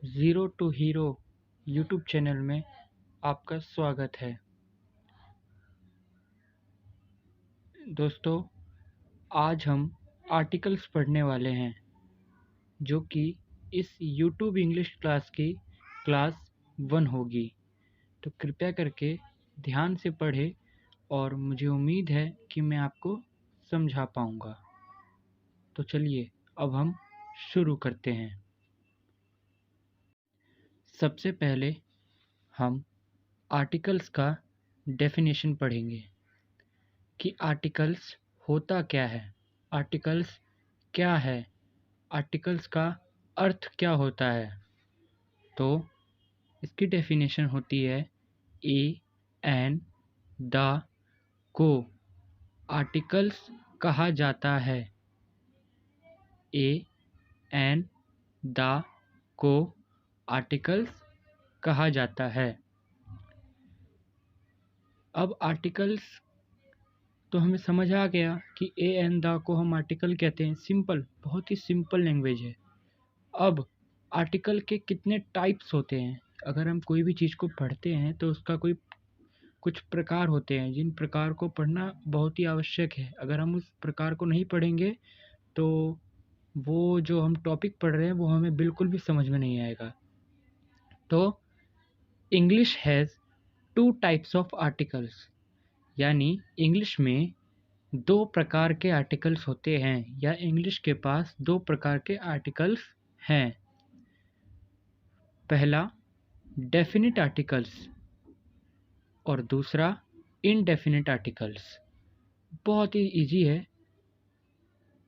Zero to hero YouTube channel में आपका स्वागत है। दोस्तों, आज हम आर्टिकल्स पढ़ने वाले हैं जो कि इस यूट्यूब इंग्लिश क्लास की क्लास 1 होगी। तो कृपया करके ध्यान से पढ़ें और मुझे उम्मीद है कि मैं आपको समझा पाऊँगा। तो चलिए अब हम शुरू करते हैं। सबसे पहले हम आर्टिकल्स का डेफिनेशन पढ़ेंगे कि आर्टिकल्स होता क्या है, आर्टिकल्स क्या है, आर्टिकल्स का अर्थ क्या होता है। तो इसकी डेफिनेशन होती है ए एन द को आर्टिकल्स कहा जाता है। ए एन द को आर्टिकल्स कहा जाता है। अब आर्टिकल्स तो हमें समझ आ गया कि ए एन द को हम आर्टिकल कहते हैं। सिंपल, बहुत ही सिंपल लैंग्वेज है। अब आर्टिकल के कितने टाइप्स होते हैं, अगर हम कोई भी चीज़ को पढ़ते हैं तो उसका कुछ प्रकार होते हैं जिन प्रकार को पढ़ना बहुत ही आवश्यक है। अगर हम उस प्रकार को नहीं पढ़ेंगे तो वो जो हम टॉपिक पढ़ रहे हैं वो हमें बिल्कुल भी समझ में नहीं आएगा। तो English has 2 types of articles, यानी इंग्लिश में 2 प्रकार के आर्टिकल्स होते हैं या इंग्लिश के पास 2 प्रकार के आर्टिकल्स हैं। पहला डेफिनिट आर्टिकल्स और दूसरा इनडेफिनिट आर्टिकल्स। बहुत ही इजी है,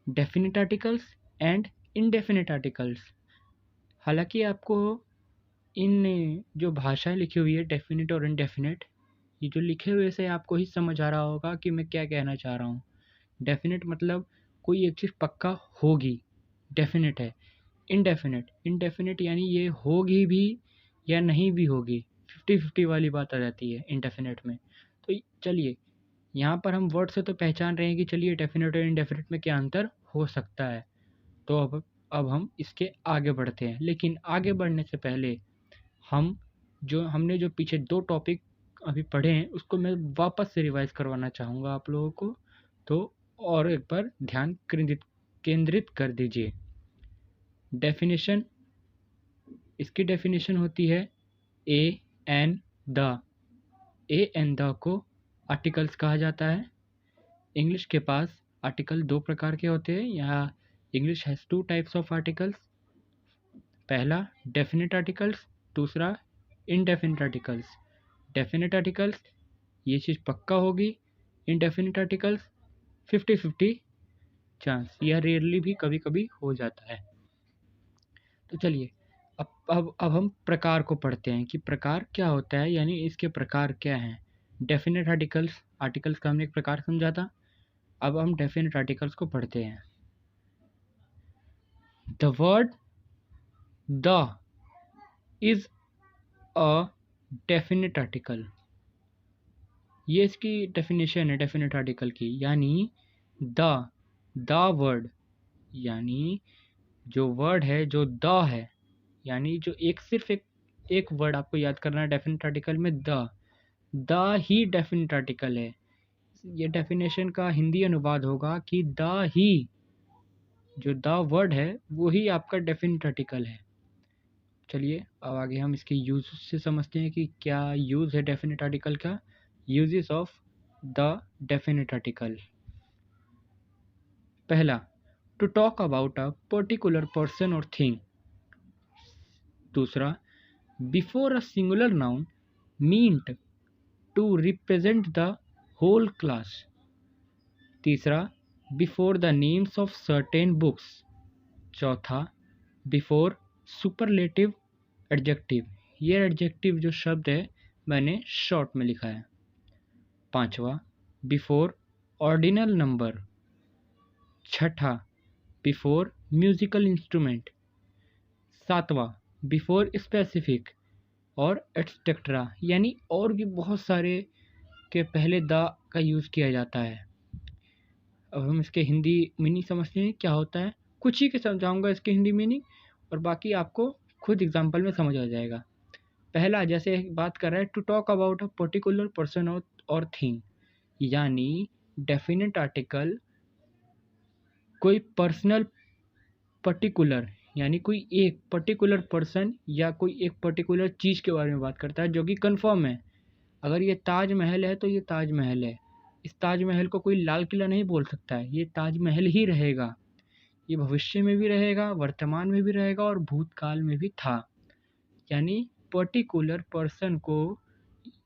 definite articles and indefinite articles. हालांकि आपको इन जो भाषाएं लिखी हुई है डेफिनिट और इनडेफिनिट, ये जो लिखे हुए से आपको ही समझ आ रहा होगा कि मैं क्या कहना चाह रहा हूँ। डेफिनिट मतलब कोई एक चीज़ पक्का होगी, डेफिनिट है। इनडेफिनिट यानी ये होगी भी या नहीं भी होगी, 50-50 वाली बात आ जाती है इनडेफिनिट में। तो चलिए, यहाँ पर हम वर्ड से तो पहचान रहे हैं कि चलिए डेफिनिट और इनडेफिनिट में क्या अंतर हो सकता है। तो अब हम इसके आगे बढ़ते हैं, लेकिन आगे बढ़ने से पहले हमने जो पीछे 2 टॉपिक अभी पढ़े हैं उसको मैं वापस से रिवाइज करवाना चाहूँगा आप लोगों को। तो और एक बार ध्यान केंद्रित कर दीजिए। डेफिनेशन, इसकी डेफिनेशन होती है a an the. A an the को आर्टिकल्स कहा जाता है। इंग्लिश के पास आर्टिकल 2 प्रकार के होते हैं। यहाँ English has 2 types of articles. पहला डेफिनिट आर्टिकल्स, दूसरा इनडेफिनिट आर्टिकल्स। डेफिनिट आर्टिकल्स ये चीज़ पक्का होगी, इनडेफिनिट आर्टिकल्स 50-50 चांस या रेयरली भी कभी कभी हो जाता है। तो चलिए अब हम प्रकार को पढ़ते हैं कि प्रकार क्या होता है, यानी इसके प्रकार क्या हैं। डेफिनेट आर्टिकल्स का हमने एक प्रकार समझा था। अब हम डेफिनेट आर्टिकल्स को पढ़ते हैं। The word the is a definite article. ये इसकी डेफिनेशन है डेफिनेट आर्टिकल की, यानी द वर्ड, यानी जो वर्ड है जो द है, यानी जो सिर्फ एक वर्ड आपको याद करना है डेफिनेट आर्टिकल में, द ही डेफिनेट आर्टिकल है। ये डेफिनेशन का हिंदी अनुवाद होगा कि द ही, जो द वर्ड है वो ही आपका डेफिनेट आर्टिकल है। चलिए अब आगे हम इसके यूज से समझते हैं कि क्या यूज़ है डेफिनेट आर्टिकल का। Uses of the definite article. पहला, to talk about a particular person और थिंग। दूसरा, before a singular noun meant to represent the whole class. तीसरा, before the names of certain books. चौथा, before superlative adjective. ये adjective जो शब्द है मैंने शॉर्ट में लिखा है। पांचवा, बिफोर ऑर्डिनल नंबर। छठा, बिफोर म्यूजिकल इंस्ट्रूमेंट। सातवां, बिफोर स्पेसिफिक और एटसेट्रा, यानी और भी बहुत सारे के पहले द का यूज़ किया जाता है। अब हम इसके हिंदी मीनिंग समझते हैं क्या होता है। कुछ ही के समझाऊंगा इसके हिंदी मीनिंग, और बाकी आपको खुद एग्जांपल में समझ आ जाएगा। पहला जैसे बात कर रहा है to talk about a particular person और थिंग, यानी डेफिनेट आर्टिकल कोई पर्सनल पर्टिकुलर यानी कोई एक पर्टिकुलर पर्सन या कोई एक पर्टिकुलर चीज़ के बारे में बात करता है जो कि कंफर्म है। अगर ये ताजमहल है तो ये ताजमहल है। इस ताजमहल को कोई लाल किला नहीं बोल सकता है, ये ताजमहल ही रहेगा। ये भविष्य में भी रहेगा, वर्तमान में भी रहेगा और भूतकाल में भी था। यानी पर्टिकुलर पर्सन को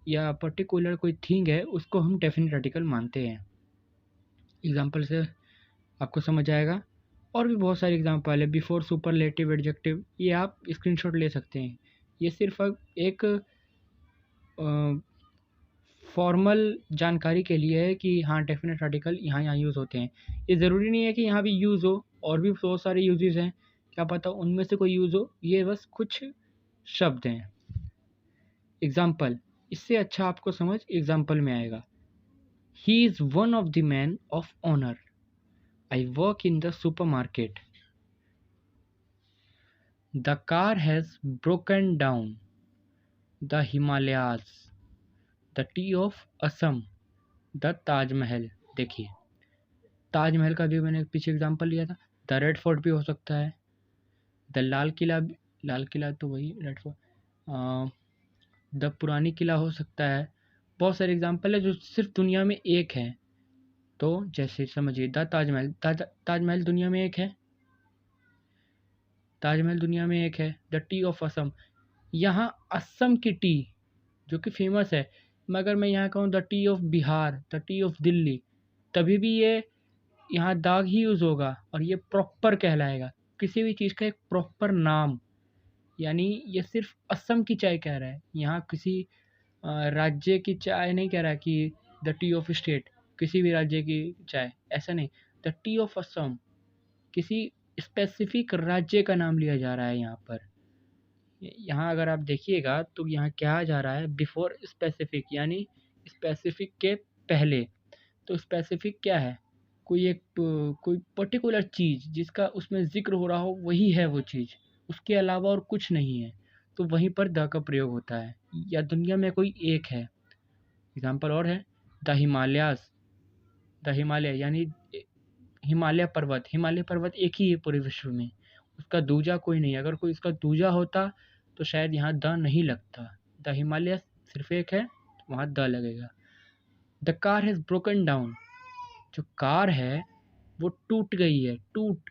या पर्टिकुलर कोई थिंग है उसको हम डेफिनेट आर्टिकल मानते हैं। एग्जाम्पल से आपको समझ आएगा। और भी बहुत सारे एग्जाम्पल है। बिफोर सुपरलेटिव एडजेक्टिव, ये आप स्क्रीनशॉट ले सकते हैं। ये सिर्फ एक फॉर्मल जानकारी के लिए है कि हाँ डेफिनेट आर्टिकल यहाँ यहाँ यूज़ होते हैं। ये ज़रूरी नहीं है कि यहाँ भी यूज़ हो, और भी बहुत सारे यूजेस हैं, क्या पता उनमें से कोई यूज़ हो। ये बस कुछ शब्द हैं। एग्जाम्पल, इससे अच्छा आपको समझ एग्जाम्पल में आएगा। He is one of the man of honour, I work in the supermarket, the car has broken down, the Himalayas, the tea of Assam, the Taj Mahal. देखिए ताजमहल का भी मैंने पीछे एग्जांपल लिया था। द रेड फोर्ट भी हो सकता है, द लाल किला तो वही रेड फोर्ट, द पुरानी किला हो सकता है। बहुत सारे एग्जांपल है जो सिर्फ दुनिया में एक है। तो जैसे समझिए द ताजमहल, ताजमहल दुनिया में एक है, ताजमहल दुनिया में एक है। द टी ऑफ असम, यहाँ असम की टी जो कि फेमस है, मगर मैं यहाँ कहूँ the tea of Bihar, the tea of Delhi, तभी भी ये यहाँ दाग ही यूज़ होगा और ये प्रॉपर कहलाएगा। किसी भी चीज़ का एक प्रॉपर नाम, यानी ये सिर्फ असम की चाय कह रहा है, यहाँ किसी राज्य की चाय नहीं कह रहा है कि द टी ऑफ स्टेट, किसी भी राज्य की चाय, ऐसा नहीं। द टी ऑफ असम, किसी स्पेसिफिक राज्य का नाम लिया जा रहा है यहाँ पर। यहाँ अगर आप देखिएगा तो यहाँ क्या जा रहा है, बिफोर स्पेसिफिक, यानी स्पेसिफिक के पहले। तो स्पेसिफिक क्या है, कोई पर्टिकुलर चीज़ जिसका उसमें ज़िक्र हो रहा हो वही है वो चीज़, उसके अलावा और कुछ नहीं है, तो वहीं पर द का प्रयोग होता है। या दुनिया में कोई एक है। एग्जाम्पल और है द हिमालयाज, द हिमालय यानी हिमालय पर्वत एक ही है पूरे विश्व में, उसका दूजा कोई नहीं। अगर कोई उसका दूजा होता तो शायद यहाँ द नहीं लगता। द हिमालय सिर्फ एक है, वहाँ द लगेगा। The car has broken down, जो कार है वो टूट गई है, टूट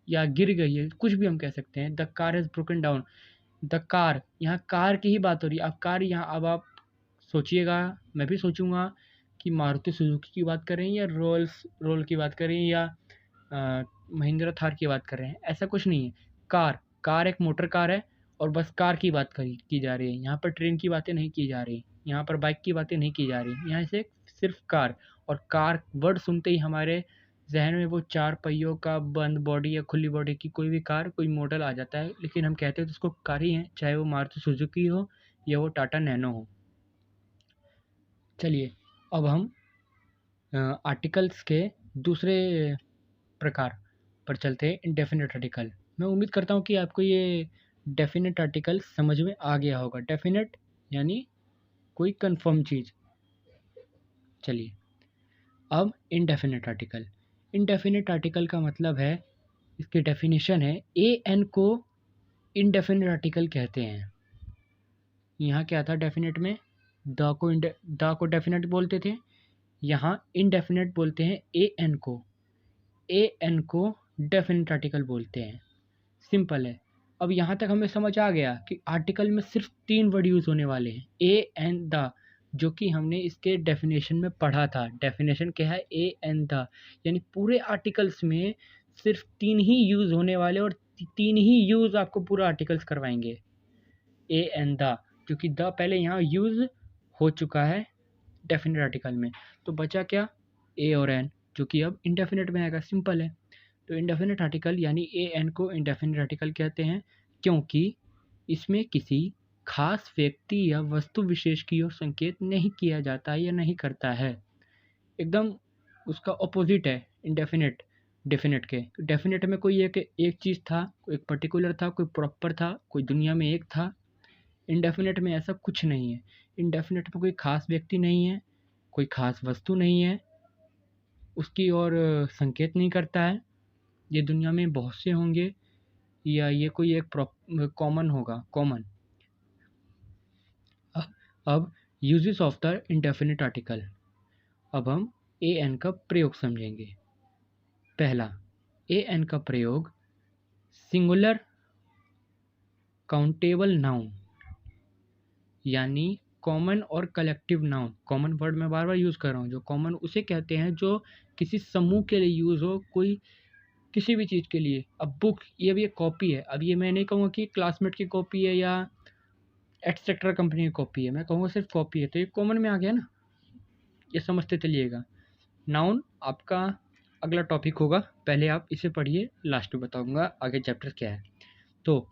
या गिर गई है, कुछ भी हम कह सकते हैं। The car has broken down, the car, यहाँ कार की ही बात हो रही है। अब कार यहाँ, अब आप सोचिएगा, मैं भी सोचूंगा कि मारुति सुजुकी की बात कर रहे हैं या रोल की बात कर रहे हैं या महिंद्रा थार की बात कर रहे हैं। ऐसा कुछ नहीं है। कार एक मोटर कार है और बस कार की बात की जा रही है। यहाँ पर ट्रेन की बातें नहीं की जा रही, यहाँ पर बाइक की बातें नहीं की जा रही, यहाँ से सिर्फ कार। और कार वर्ड सुनते ही हमारे जहन में वो 4 पहियों का बंद बॉडी या खुली बॉडी की कोई भी कार, कोई मॉडल आ जाता है, लेकिन हम कहते हैं तो उसको कार ही है, चाहे वो मारुति सुजुकी हो या वो टाटा नैनो हो। चलिए अब हम आर्टिकल्स के दूसरे प्रकार पर चलते हैं, इंडेफिनिट आर्टिकल। मैं उम्मीद करता हूँ कि आपको ये डेफिनेट आर्टिकल समझ में आ गया होगा। डेफिनेट यानी कोई कंफर्म चीज़। चलिए अब इनडेफिनेट आर्टिकल। इनडेफिनेट आर्टिकल का मतलब है, इसकी डेफिनेशन है, ए एन को इनडेफिनेट आर्टिकल कहते हैं। यहाँ क्या था डेफिनेट में, द को डेफिनेट बोलते थे, यहाँ इनडेफिनेट बोलते हैं ए एन को। ए एन को डेफिनेट आर्टिकल बोलते हैं। सिंपल है। अब यहाँ तक हमें समझ आ गया कि आर्टिकल में सिर्फ 3 वर्ड यूज़ होने वाले हैं, ए एन द, जो कि हमने इसके डेफिनेशन में पढ़ा था। डेफिनेशन क्या है, ए एन द, यानी पूरे आर्टिकल्स में सिर्फ 3 ही यूज़ होने वाले और 3 ही यूज़ आपको पूरा आर्टिकल्स करवाएंगे, ए एन द, क्योंकि द पहले यहाँ यूज़ हो चुका है डेफिनेट आर्टिकल में। तो बचा क्या, ए और एन, जो कि अब इंडेफिनेट में आएगा। सिंपल है। तो इंडेफिनेट आर्टिकल यानी ए एन को इंडेफिनेट आर्टिकल कहते हैं, क्योंकि इसमें किसी खास व्यक्ति या वस्तु विशेष की ओर संकेत नहीं किया जाता या नहीं करता है। एकदम उसका ऑपोजिट है इंडेफिनेट। डेफिनेट के। डेफिनेट में कोई एक चीज़ था, कोई एक पर्टिकुलर था, कोई प्रॉपर था, कोई दुनिया में एक था। इंडेफिनेट में ऐसा कुछ नहीं है। इंडेफिनेट में कोई खास व्यक्ति नहीं है, कोई खास वस्तु नहीं है, उसकी ओर संकेत नहीं करता है। ये दुनिया में बहुत से होंगे, या ये कोई एक कॉमन होगा, कॉमन। अब uses of the indefinite article. अब हम ए एन का प्रयोग समझेंगे। पहला, ए एन का प्रयोग सिंगुलर काउंटेबल नाउन यानी कॉमन और कलेक्टिव नाउन। कॉमन वर्ड मैं बार बार यूज़ कर रहा हूँ। जो कॉमन उसे कहते हैं जो किसी समूह के लिए यूज़ हो, कोई किसी भी चीज़ के लिए। अब बुक, ये भी एक कॉपी है। अब ये मैं नहीं कहूँगा कि क्लासमेट की कॉपी है या एटसेट्रा कंपनी की कॉपी है, मैं कहूँगा सिर्फ कॉपी है, तो ये कॉमन में आ गया ना, ये समझते चलिएगा। नाउन आपका अगला टॉपिक होगा, पहले आप इसे पढ़िए, लास्ट में बताऊँगा आगे चैप्टर क्या है। तो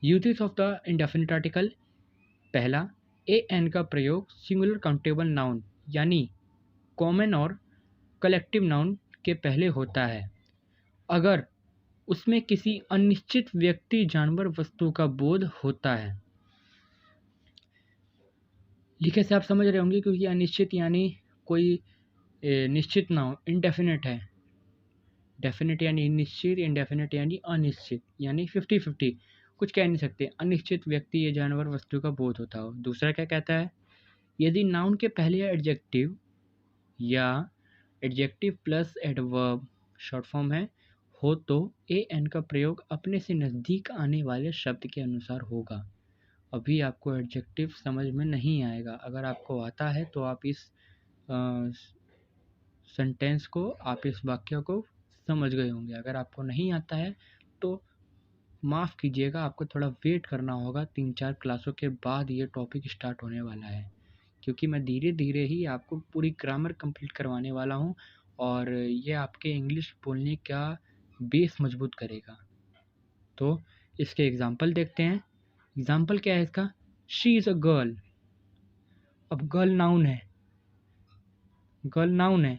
uses of the indefinite article. पहला, ए एन का प्रयोग सिंगुलर काउंटेबल नाउन यानी कॉमन और कलेक्टिव नाउन के पहले होता है अगर उसमें किसी अनिश्चित व्यक्ति, जानवर, वस्तु का बोध होता है। लिखे से आप समझ रहे होंगे, क्योंकि अनिश्चित यानी कोई निश्चित ना हो, इनडेफिनेट है। डेफिनेट यानी निश्चित, इनडेफिनेट यानी अनिश्चित, यानी 50-50, कुछ कह नहीं सकते। अनिश्चित व्यक्ति या जानवर, वस्तु का बोध होता हो। दूसरा क्या कहता है, यदि नाउन के पहले एडजेक्टिव या adjective plus adverb, short form है, हो तो ए एन का प्रयोग अपने से नज़दीक आने वाले शब्द के अनुसार होगा। अभी आपको एडजेक्टिव समझ में नहीं आएगा, अगर आपको आता है तो आप इस सेंटेंस को, आप इस वाक्य को समझ गए होंगे। अगर आपको नहीं आता है तो माफ़ कीजिएगा, आपको थोड़ा वेट करना होगा। 3-4 क्लासों के बाद ये टॉपिक स्टार्ट होने वाला है, क्योंकि मैं धीरे धीरे ही आपको पूरी ग्रामर कंप्लीट करवाने वाला हूँ, और ये आपके इंग्लिश बोलने का बेस मजबूत करेगा। तो इसके एग्जाम्पल देखते हैं। एग्जाम्पल क्या है इसका, शी इज़ अ गर्ल। अब गर्ल नाउन है, गर्ल नाउन है,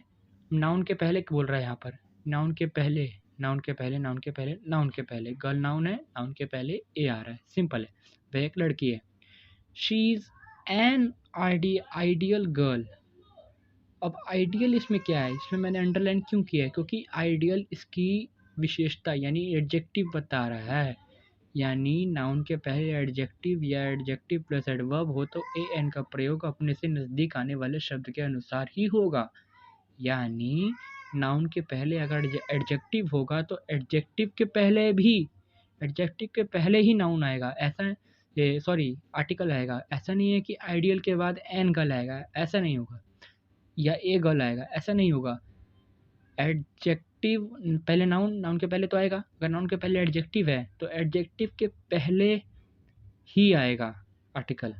नाउन के पहले बोल रहा है यहाँ पर, नाउन के पहले, नाउन के पहले, नाउन के पहले, नाउन के पहले। गर्ल नाउन है, नाउन के पहले ए आ रहा है, सिंपल है। वह एक लड़की है। She is an ideal girl. अब आइडियल इसमें क्या है, इसमें मैंने अंडरलाइन क्यों किया है, क्योंकि आइडियल इसकी विशेषता यानी एडजेक्टिव बता रहा है। यानी नाउन के पहले एडजेक्टिव या एडजेक्टिव प्लस एडवर्ब हो तो ए एन का प्रयोग अपने से नज़दीक आने वाले शब्द के अनुसार ही होगा। यानी नाउन के पहले अगर एडजेक्टिव होगा तो एडजेक्टिव के पहले भी, एडजेक्टिव के पहले ही नाउन आएगा, ऐसा सॉरी आर्टिकल आएगा। ऐसा नहीं है कि आइडियल के बाद एन गर्ल आएगा, ऐसा नहीं होगा, या ए गर्ल आएगा, ऐसा नहीं होगा। एडजेक्टिव पहले नाउन, नाउन के पहले तो आएगा। अगर नाउन के पहले एडजेक्टिव है तो एडजेक्टिव के पहले ही आएगा आर्टिकल।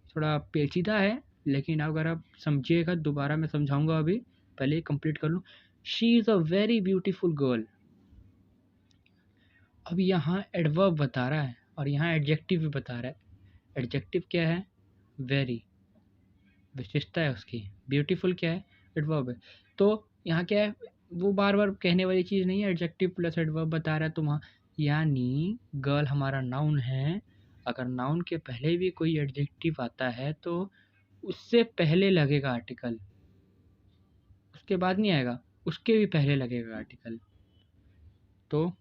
थोड़ा पेचीदा है, लेकिन अगर आप समझिएगा, दोबारा मैं समझाऊंगा, अभी पहले कंप्लीट कर लूँ। She is a very beautiful girl. अब यहाँ एडवर्ब बता रहा है और यहाँ एडजेक्टिव भी बता रहा है। एडजेक्टिव क्या है, वेरी, विशेषता है उसकी। ब्यूटीफुल क्या है, एडवर्ब है। तो यहाँ क्या है, वो बार बार कहने वाली चीज़ नहीं है, एडजेक्टिव प्लस एडवर्ब बता रहा है। तो वहाँ यानी गर्ल हमारा नाउन है, अगर नाउन के पहले भी कोई एडजेक्टिव आता है तो उससे पहले लगेगा आर्टिकल, उसके बाद नहीं आएगा, उसके भी पहले लगेगा आर्टिकल। तो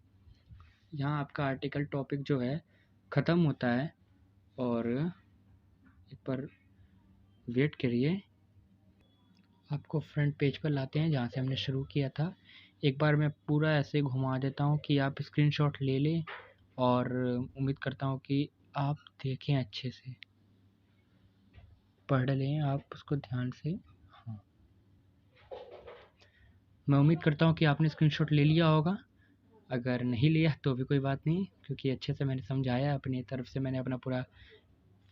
यहाँ आपका आर्टिकल टॉपिक जो है ख़त्म होता है। और एक बार वेट करिए, आपको फ्रंट पेज पर लाते हैं जहाँ से हमने शुरू किया था। एक बार मैं पूरा ऐसे घुमा देता हूँ कि आप स्क्रीनशॉट ले लें, और उम्मीद करता हूँ कि आप देखें, अच्छे से पढ़ लें आप उसको ध्यान से। हाँ, मैं उम्मीद करता हूँ कि आपने स्क्रीनशॉट ले लिया होगा। अगर नहीं लिया तो भी कोई बात नहीं, क्योंकि अच्छे से मैंने समझाया, अपनी तरफ से मैंने अपना पूरा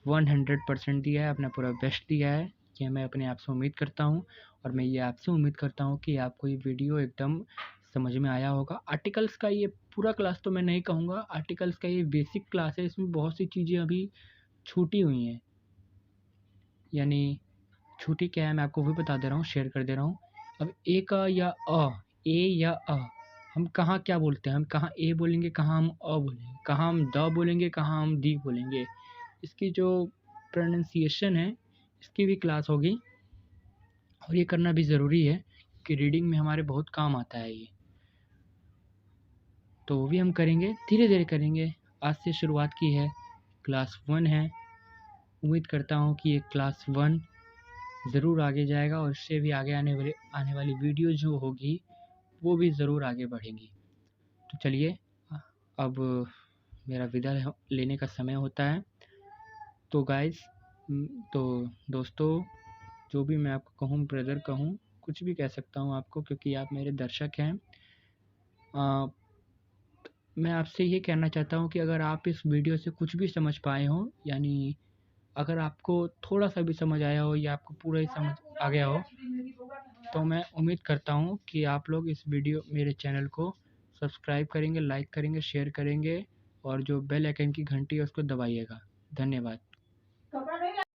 100% दिया है, अपना पूरा बेस्ट दिया है, ये मैं अपने आप से उम्मीद करता हूँ। और मैं ये आपसे उम्मीद करता हूँ कि आपको ये वीडियो एकदम समझ में आया होगा। आर्टिकल्स का ये पूरा क्लास तो मैं नहीं कहूँगा, आर्टिकल्स का ये बेसिक क्लास है, इसमें बहुत सी चीज़ें अभी छूटी हुई हैं। यानी छूटी क्या है मैं आपको भी बता दे रहा हूँ, शेयर कर दे रहा हूँ। अब ए का या ए या अ। हम कहाँ क्या बोलते हैं, हम कहाँ ए बोलेंगे, कहाँ हम अ बोलेंगे, कहाँ हम द बोलेंगे, कहाँ हम दी बोलेंगे। इसकी जो प्रोनाउंसिएशन है इसकी भी क्लास होगी और ये करना भी ज़रूरी है कि रीडिंग में हमारे बहुत काम आता है ये। तो वो भी हम करेंगे, धीरे-धीरे करेंगे। आज से शुरुआत की है, क्लास 1 है। उम्मीद करता हूँ कि ये क्लास 1 ज़रूर आगे जाएगा और इससे भी आगे आने वाली वीडियो जो होगी वो भी ज़रूर आगे बढ़ेंगी। तो चलिए अब मेरा विदा लेने का समय होता है। तो गाइस तो दोस्तों, जो भी मैं आपको कहूँ, ब्रदर कहूँ, कुछ भी कह सकता हूँ आपको, क्योंकि आप मेरे दर्शक हैं। मैं आपसे ये कहना चाहता हूँ कि अगर आप इस वीडियो से कुछ भी समझ पाए हों, यानी अगर आपको थोड़ा सा भी समझ आया हो या आपको पूरा ही समझ आ गया हो, तो मैं उम्मीद करता हूँ कि आप लोग इस वीडियो मेरे चैनल को सब्सक्राइब करेंगे, लाइक करेंगे, शेयर करेंगे और जो बेल आइकन की घंटी है उसको दबाइएगा। धन्यवाद।